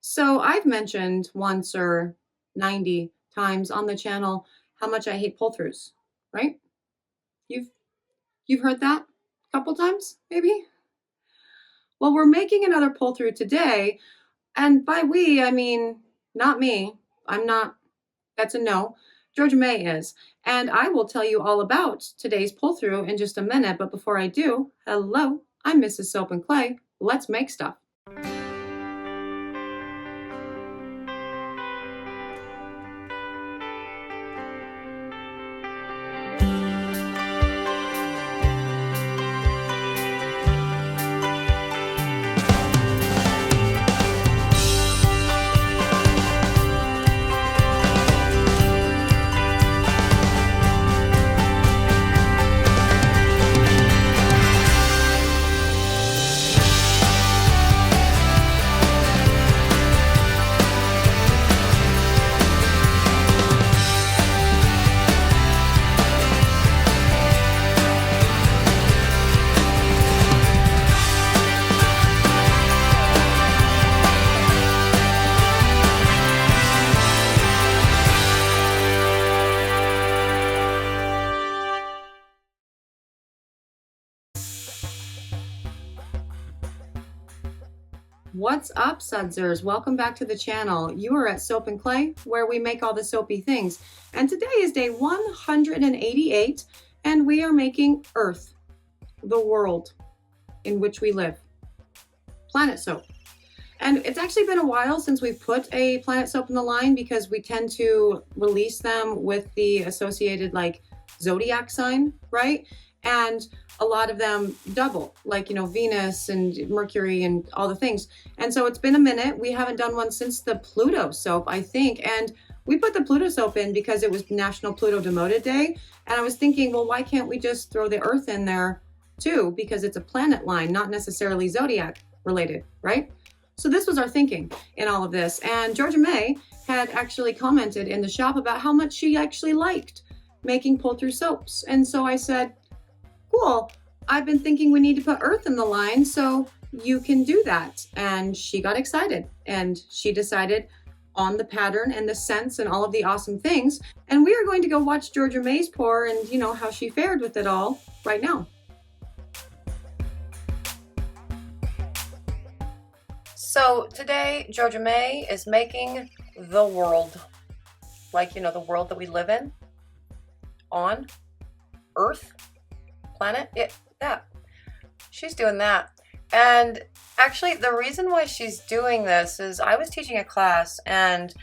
So I've mentioned once or 90 times on the channel how much I hate pull-throughs, right? You've you've heard that a couple times, maybe? Well, we're making another pull-through today, and by we, I mean not me. I'm not, that's a no. Georgia May is. And I will tell you all about today's pull-through in just a minute, but before I do, hello, I'm Mrs. Soap and Clay. Let's make stuff. What's up, sudsers? Welcome back to the channel. You are at Soap and Clay, where we make all the soapy things. And today is day 188, and we are making Earth, the world in which we live. Planet soap. And it's actually been a while since we've put a planet soap in the line because we tend to release them with the associated like zodiac sign, right? And a lot of them double, like, Venus and Mercury and all the things. And so it's been a minute. We haven't done one since the Pluto soap, I think. And we put the Pluto soap in because it was National Pluto Demoted Day. And I was thinking, well, why can't we just throw the Earth in there too? Because it's a planet line, not necessarily zodiac related, right? So this was our thinking in all of this. And Georgia May had actually commented in the shop about how much she actually liked making pull-through soaps. And so I said, cool, I've been thinking we need to put Earth in the line, so you can do that. And she got excited and she decided on the pattern and the scents and all of the awesome things. And we are going to go watch Georgia May's pour and how she fared with it all right now. So today, Georgia May is making the world, like, the world that we live in, on Earth, planet, yeah, she's doing that. And actually, the reason why she's doing this is I was teaching a class, and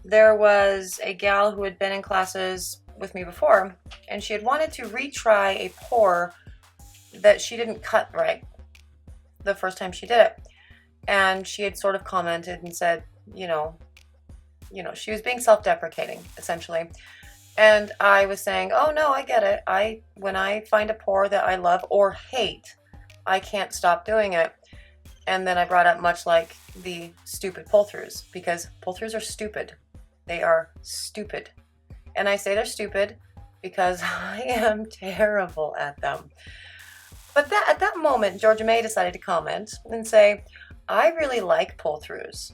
there was a gal who had been in classes with me before, and she had wanted to retry a pour that she didn't cut right the first time she did it. And she had sort of commented and said, she was being self-deprecating, essentially. And I was saying, oh no, I get it. When I find a pour that I love or hate, I can't stop doing it. And then I brought up much like the stupid pull-throughs, because pull-throughs are stupid. They are stupid. And I say they're stupid because I am terrible at them. But at that moment, Georgia May decided to comment and say, I really like pull-throughs.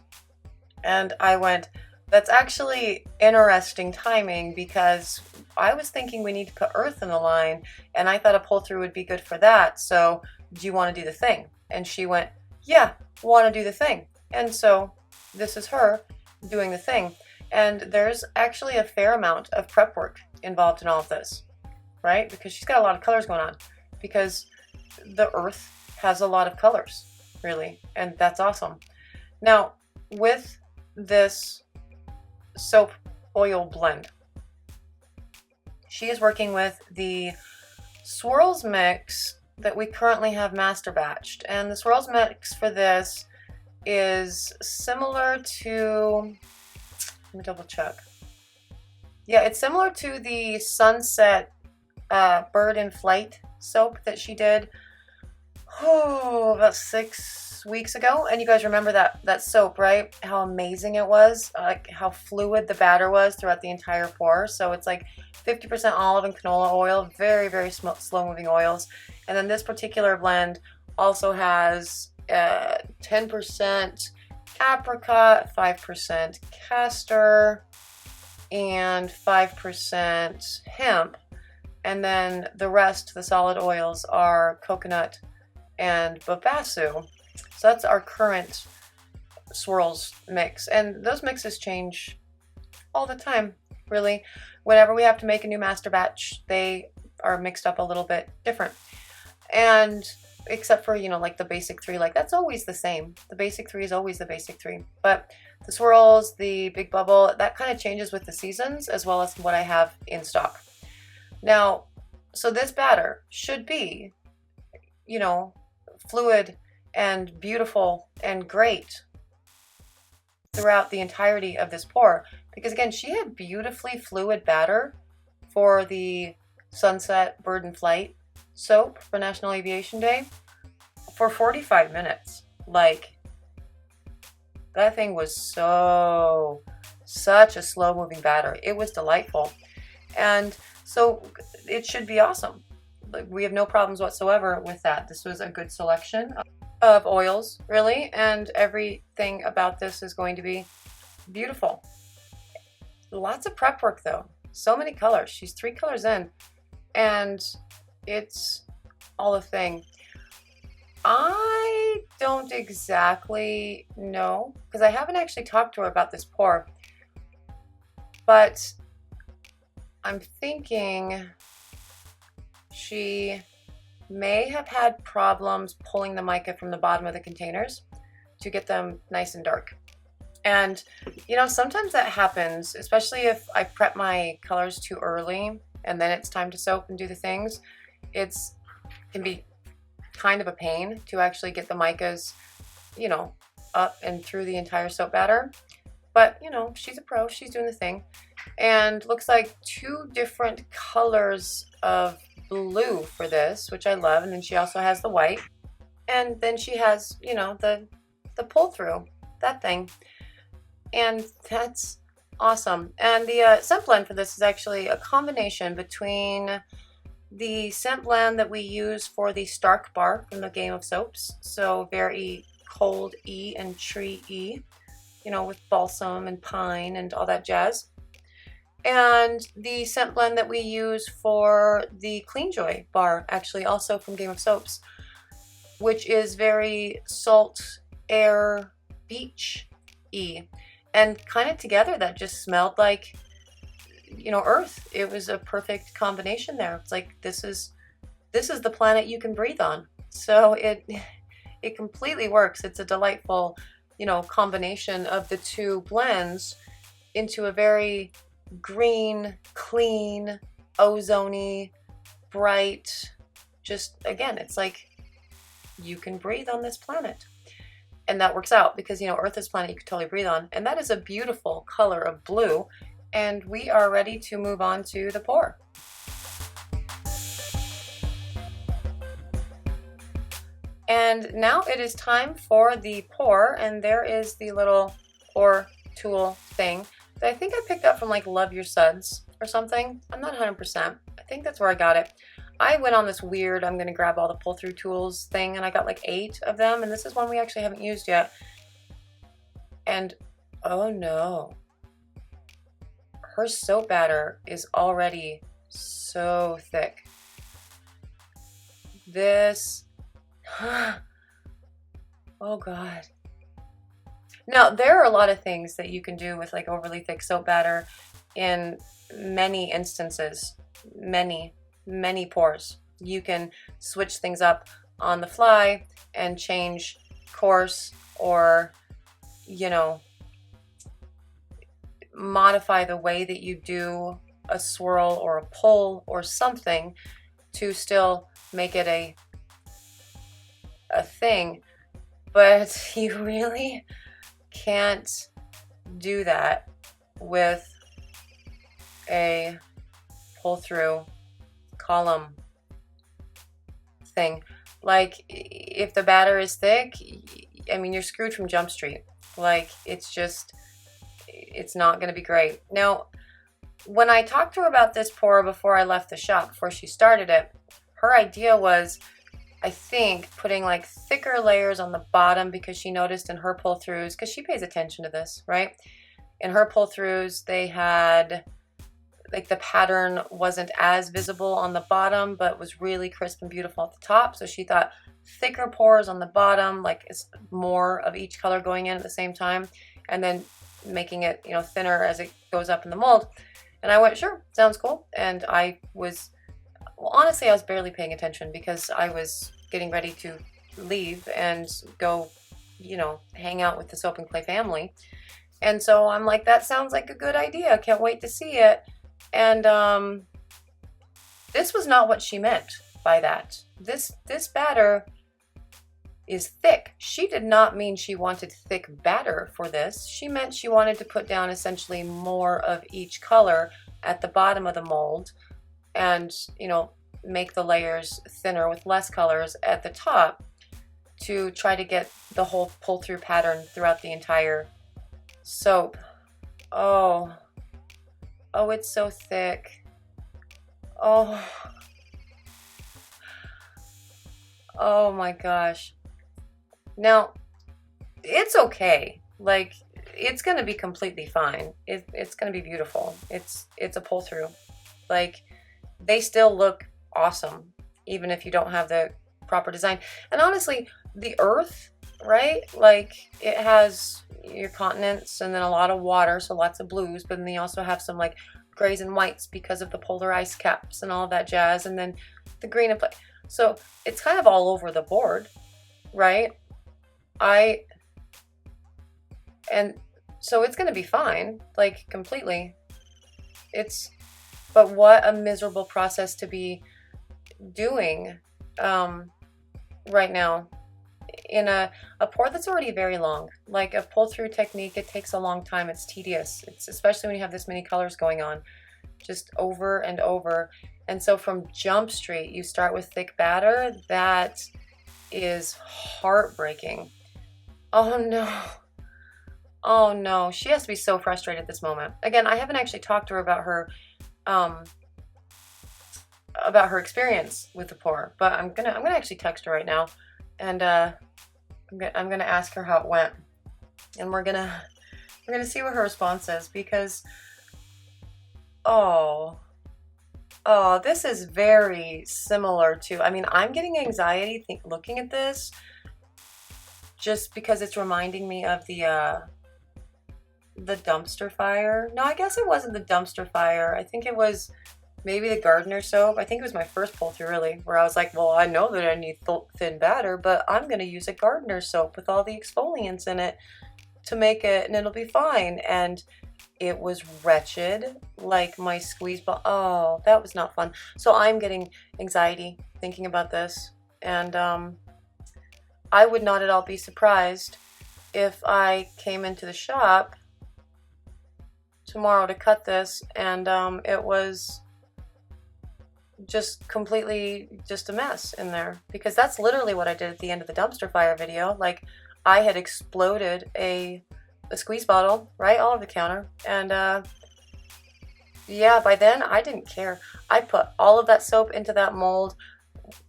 And I went, that's actually interesting timing, because I was thinking we need to put Earth in the line, and I thought a pull-through would be good for that. So do you want to do the thing? And she went, yeah, want to do the thing. And so this is her doing the thing. And there's actually a fair amount of prep work involved in all of this, right? Because she's got a lot of colors going on, because the Earth has a lot of colors, really, and that's awesome. Now, with this soap oil blend, she is working with the swirls mix that we currently have master batched, and the swirls mix for this is similar to, let me double check. Yeah, it's similar to the Sunset Bird in Flight soap that she did about 6 weeks ago. And you guys remember that soap, right? How amazing it was, like how fluid the batter was throughout the entire pour. So it's like 50% olive and canola oil, very, very slow moving oils. And then this particular blend also has 10% apricot, 5% castor, and 5% hemp. And then the rest, the solid oils, are coconut and babassu. So that's our current swirls mix. And those mixes change all the time, really. Whenever we have to make a new master batch, they are mixed up a little bit different. And except for, you know, like the basic three, like that's always the same. The basic three is always the basic three. But the swirls, the big bubble, that kind of changes with the seasons as well as what I have in stock. Now, so this batter should be, you know, fluid and beautiful and great throughout the entirety of this pour. Because again, she had beautifully fluid batter for the Sunset Bird and Flight soap for National Aviation Day for 45 minutes. Like, that thing was such a slow moving batter. It was delightful. And so it should be awesome. Like, we have no problems whatsoever with that. This was a good selection of oils, really, and everything about this is going to be beautiful. Lots of prep work though. So many colors. She's 3 colors in, and it's all a thing. I don't exactly know, because I haven't actually talked to her about this pour, but I'm thinking she may have had problems pulling the mica from the bottom of the containers to get them nice and dark. And, you know, sometimes that happens, especially if I prep my colors too early and then it's time to soap and do the things. It can be kind of a pain to actually get the micas, you know, up and through the entire soap batter. But, you know, she's a pro, she's doing the thing. And looks like 2 different colors of blue for this, which I love. And then she also has the white. And then she has, you know, the pull through, that thing. And that's awesome. And the scent blend for this is actually a combination between the scent blend that we use for the Stark bar from the Game of Soaps. So very cold E and tree E, you know, with balsam and pine and all that jazz. And the scent blend that we use for the Clean Joy bar, actually also from Game of Soaps, which is very salt, air, beach E. And kind of together that just smelled like, you know, earth. It was a perfect combination there. It's like, this is the planet you can breathe on. So it completely works. It's a delightful, you know, combination of the 2 blends into a very green, clean, ozone-y, bright, just, again, it's like you can breathe on this planet. And that works out because, you know, Earth is a planet you can totally breathe on. And that is a beautiful color of blue. And we are ready to move on to the pour. And now it is time for the pour. And there is the little pour tool thing that I think I picked up from like Love Your Suds or something. I'm not 100%. I think that's where I got it. I went on this weird, I'm going to grab all the pull-through tools thing, and I got like 8 of them, and this is one we actually haven't used yet. And, oh no. Her soap batter is already so thick. This, oh God. Now, there are a lot of things that you can do with like overly thick soap batter in many instances, many pours. You can switch things up on the fly and change course, or, you know, modify the way that you do a swirl or a pull or something to still make it a thing. But you really can't do that with a pull through column thing. Like, if the batter is thick, I mean, you're screwed from Jump Street. Like, it's just, it's not going to be great. Now, when I talked to her about this pour before I left the shop, before she started it, her idea was, I think, putting like thicker layers on the bottom because she noticed in her pull-throughs, because she pays attention to this, right? In her pull-throughs, they had like the pattern wasn't as visible on the bottom, but was really crisp and beautiful at the top. So she thought thicker pores on the bottom, like it's more of each color going in at the same time, and then making it, you know, thinner as it goes up in the mold. And I went, sure, sounds cool. And I was, well, honestly, I was barely paying attention because I was getting ready to leave and go, you know, hang out with the Soap and Clay family. And so I'm like, that sounds like a good idea. Can't wait to see it. And this was not what she meant by that. This batter is thick. She did not mean she wanted thick batter for this. She meant she wanted to put down essentially more of each color at the bottom of the mold and, you know, make the layers thinner with less colors at the top to try to get the whole pull-through pattern throughout the entire soap. Oh, it's so thick. Oh my gosh. Now, it's okay. Like, it's gonna be completely fine. It's gonna be beautiful. It's a pull through. Like, they still look awesome, even if you don't have the proper design. And honestly, the earth, right? Like, it has your continents and then a lot of water, so lots of blues, but then you also have some like grays and whites because of the polar ice caps and all that jazz, and then the green and so it's kind of all over the board, right? And so it's gonna be fine, like completely. But what a miserable process to be doing right now in a pour that's already very long. Like a pull through technique, it takes a long time. It's tedious. It's especially when you have this many colors going on, just over and over. And so from Jump Street, you start with thick batter. That is heartbreaking. Oh no. Oh no. She has to be so frustrated at this moment. Again, I haven't actually talked to her about her experience with the pour, but I'm gonna actually text her right now, and I'm gonna ask her how it went, and we're gonna see what her response is, because this is very similar to, I mean, I'm getting anxiety looking at this just because it's reminding me of the dumpster fire. No, I guess it wasn't the dumpster fire. I think it was maybe the gardener soap. I think it was my first pull through, really, where I was like, well, I know that I need thin batter, but I'm going to use a gardener soap with all the exfoliants in it to make it, and it'll be fine. And it was wretched, like my squeeze ball. Oh, that was not fun. So I'm getting anxiety thinking about this, and I would not at all be surprised if I came into the shop tomorrow to cut this and it was just completely just a mess in there, because that's literally what I did at the end of the dumpster fire video. Like, I had exploded a squeeze bottle right all over the counter, and yeah, by then I didn't care. I put all of that soap into that mold,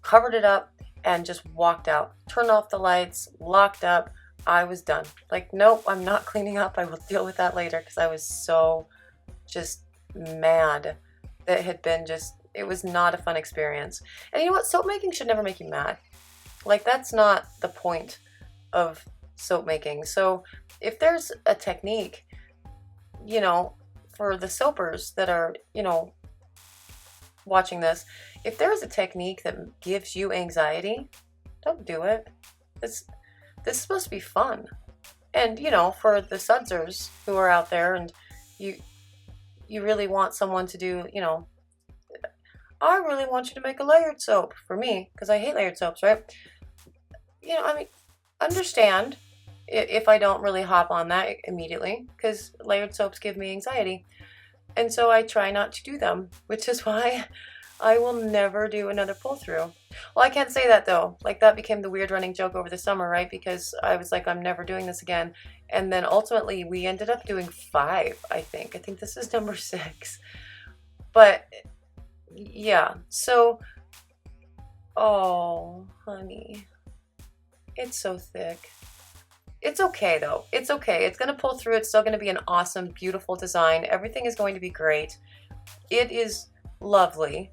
covered it up, and just walked out, turned off the lights, locked up. I was done. Like, nope, I'm not cleaning up. I will deal with that later, because I was so just mad. That had been just, it was not a fun experience. And you know what? Soap making should never make you mad. Like, that's not the point of soap making. So if there's a technique, you know, for the soapers that are, you know, watching this, if there is a technique that gives you anxiety, don't do it. This is supposed to be fun. And, you know, for the sudsers who are out there and you really want someone to do, you know, I really want you to make a layered soap for me, because I hate layered soaps, right? You know, I mean, understand if I don't really hop on that immediately, because layered soaps give me anxiety. And so I try not to do them, which is why I will never do another pull through. Well, I can't say that though. Like, that became the weird running joke over the summer, right? Because I was like, I'm never doing this again. And then ultimately we ended up doing 5, I think. I think this is number 6. But yeah, so Oh, honey. It's so thick. It's okay though. It's okay. It's going to pull through. It's still going to be an awesome, beautiful design. Everything is going to be great. It is lovely.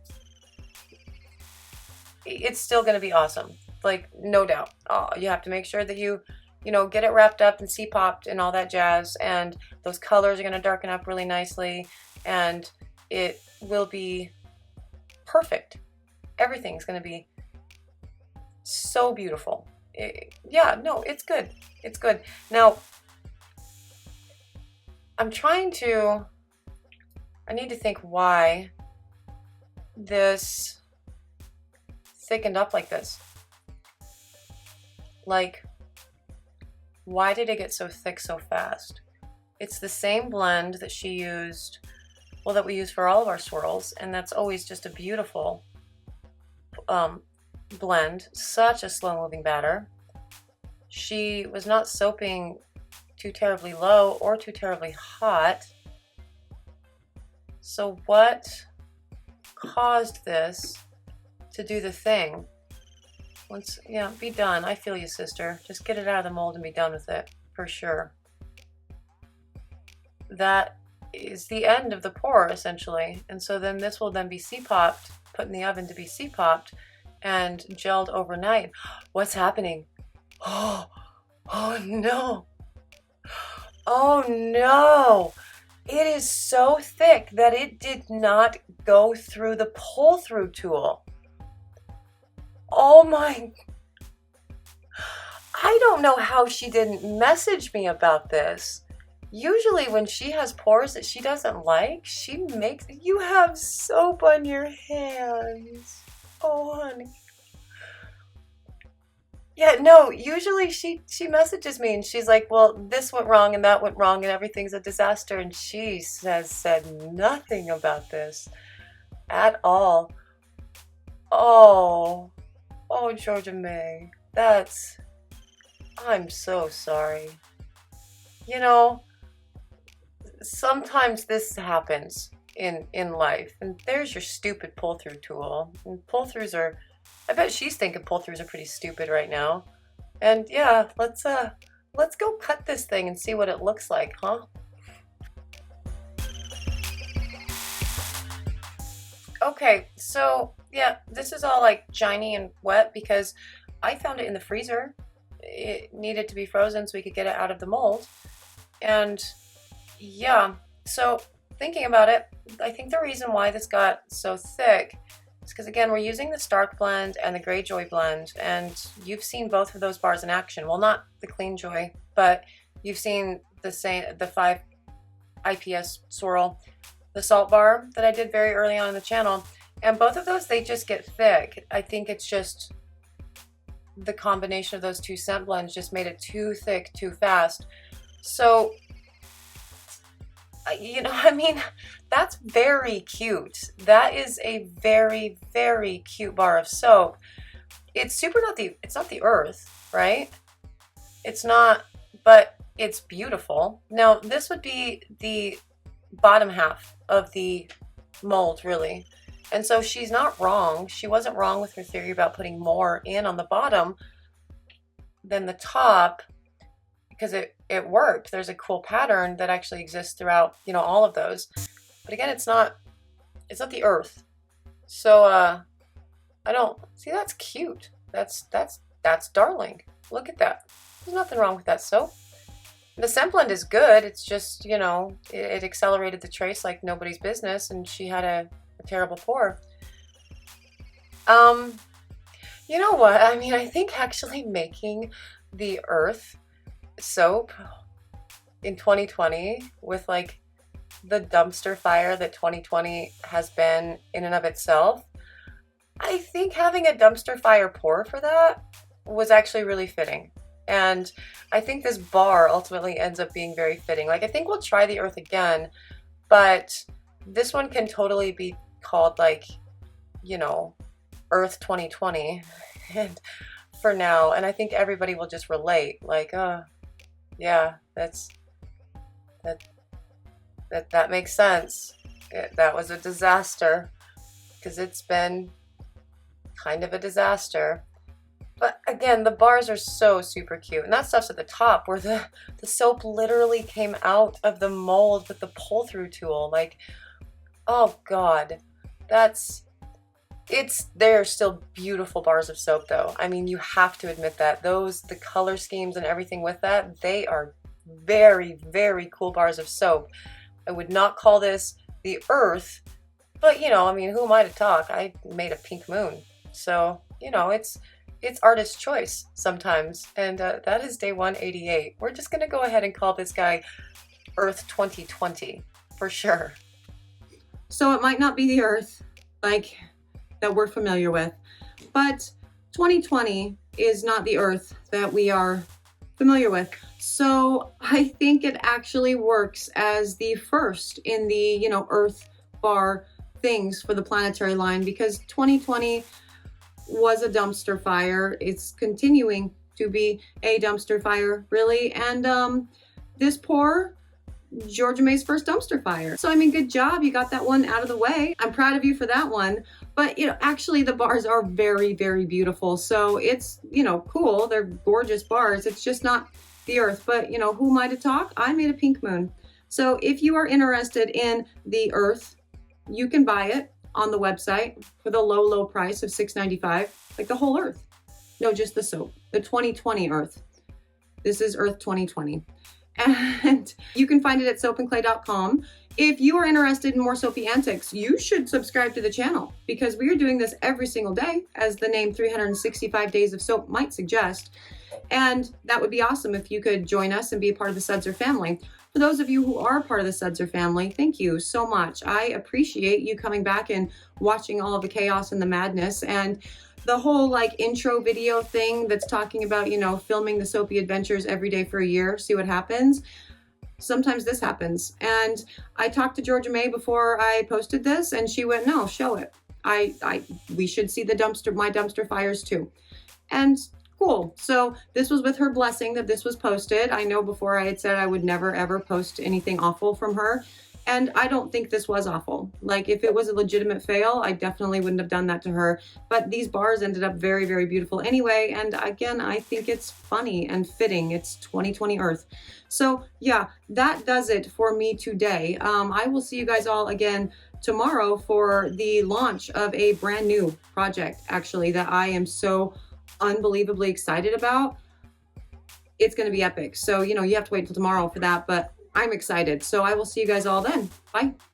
It's still going to be awesome. Like, no doubt. Oh, you have to make sure that you know, get it wrapped up and C-popped and all that jazz. And those colors are going to darken up really nicely. And it will be perfect. Everything's going to be so beautiful. Yeah, no, it's good. It's good. Now, I need to think why this thickened up like this. Like, why did it get so thick so fast? It's the same blend that she used, well, that we use for all of our swirls, and that's always just a beautiful blend. Such a slow moving batter. She was not soaping too terribly low or too terribly hot. So what caused this to do the thing? Once, yeah, be done. I feel you, sister. Just get it out of the mold and be done with it, for sure. That is the end of the pour, essentially. And so then this will then be C-popped, put in the oven to be C-popped, and gelled overnight. What's happening? Oh no. Oh no. It is so thick that it did not go through the pull-through tool. Oh my. I don't know how she didn't message me about this. Usually when she has pores that she doesn't like, she makes, you have soap on your hands. Oh, honey. Yeah, no, usually she messages me and she's like, well, this went wrong and that went wrong and everything's a disaster. And she has said nothing about this at all. Oh, Georgia May, I'm so sorry. You know, sometimes this happens in life, and there's your stupid pull-through tool. And pull-throughs are, I bet she's thinking pull-throughs are pretty stupid right now. And yeah, let's go cut this thing and see what it looks like, huh? Okay, so yeah, this is all like shiny and wet because I found it in the freezer. It needed to be frozen so we could get it out of the mold. And yeah, so thinking about it, I think the reason why this got so thick is because, again, we're using the Stark blend and the Greyjoy blend, and you've seen both of those bars in action. Well, not the Clean Joy, but you've seen the 5 IPS swirl, the salt bar that I did very early on in the channel, and both of those, they just get thick. I think it's just the combination of those two scent blends just made it too thick too fast. So, you know, I mean, that's very cute. That is a very, very cute bar of soap. It's it's not the earth, right? It's not, but it's beautiful. Now, this would be the bottom half of the mold, really. And so she's not wrong. She wasn't wrong with her theory about putting more in on the bottom than the top, because it worked. There's a cool pattern that actually exists throughout, you know, all of those. But again, it's not the earth. So I don't see, that's cute. That's darling. Look at that. There's nothing wrong with that soap. The scent blend is good. It's just, you know, it accelerated the trace like nobody's business, and she had a terrible pour. You know what? I mean, I think actually making the earth soap in 2020 with like the dumpster fire that 2020 has been in and of itself, I think having a dumpster fire pour for that was actually really fitting. And I think this bar ultimately ends up being very fitting. Like, I think we'll try the earth again, but this one can totally be called, like, you know, Earth 2020 and for now. And I think everybody will just relate, like, yeah, that makes sense. That was a disaster, because it's been kind of a disaster. But again, the bars are so super cute. And that stuff's at the top where the soap literally came out of the mold with the pull-through tool. Like, oh God, they're still beautiful bars of soap though. I mean, you have to admit that. The color schemes and everything with that, they are very, very cool bars of soap. I would not call this the Earth, but you know, I mean, who am I to talk? I made a pink moon. So, you know, it's artist choice sometimes. And that is day 188. We're just gonna go ahead and call this guy Earth 2020 for sure. So it might not be the Earth like that we're familiar with, but 2020 is not the Earth that we are familiar with. So I think it actually works as the first in the, you know, Earth bar things for the planetary line, because 2020 was a dumpster fire. It's continuing to be a dumpster fire, really. And this poor Georgia May's first dumpster fire. So I mean, good job, you got that one out of the way. I'm proud of you for that one. But you know, actually the bars are very, very beautiful. So it's, you know, cool. They're gorgeous bars. It's just not the Earth. But you know, who am I to talk? I made a pink moon. So if you are interested in the Earth, you can buy it on the website for the low, low price of $6.95, like the whole Earth. No, just the soap, the 2020 Earth. This is Earth 2020. And you can find it at soapandclay.com. If you are interested in more soapy antics, you should subscribe to the channel, because we are doing this every single day, as the name 365 Days of Soap might suggest. And that would be awesome if you could join us and be a part of the Sudser family. For those of you who are part of the Sudser family, thank you so much. I appreciate you coming back and watching all of the chaos and the madness. And the whole like intro video thing that's talking about, you know, filming the soapy adventures every day for a year, see what happens. Sometimes this happens. And I talked to Georgia May before I posted this, and she went, no, show it. We should see my dumpster fires too. And cool. So this was with her blessing that this was posted. I know before I had said I would never ever post anything awful from her. And I don't think this was awful. Like, if it was a legitimate fail, I definitely wouldn't have done that to her. But these bars ended up very, very beautiful anyway. And again, I think it's funny and fitting. It's 2020 Earth. So yeah, that does it for me today. I will see you guys all again tomorrow for the launch of a brand new project, actually, that I am so unbelievably excited about. It's going to be epic. So, you know, you have to wait till tomorrow for that, but I'm excited. So I will see you guys all then. Bye.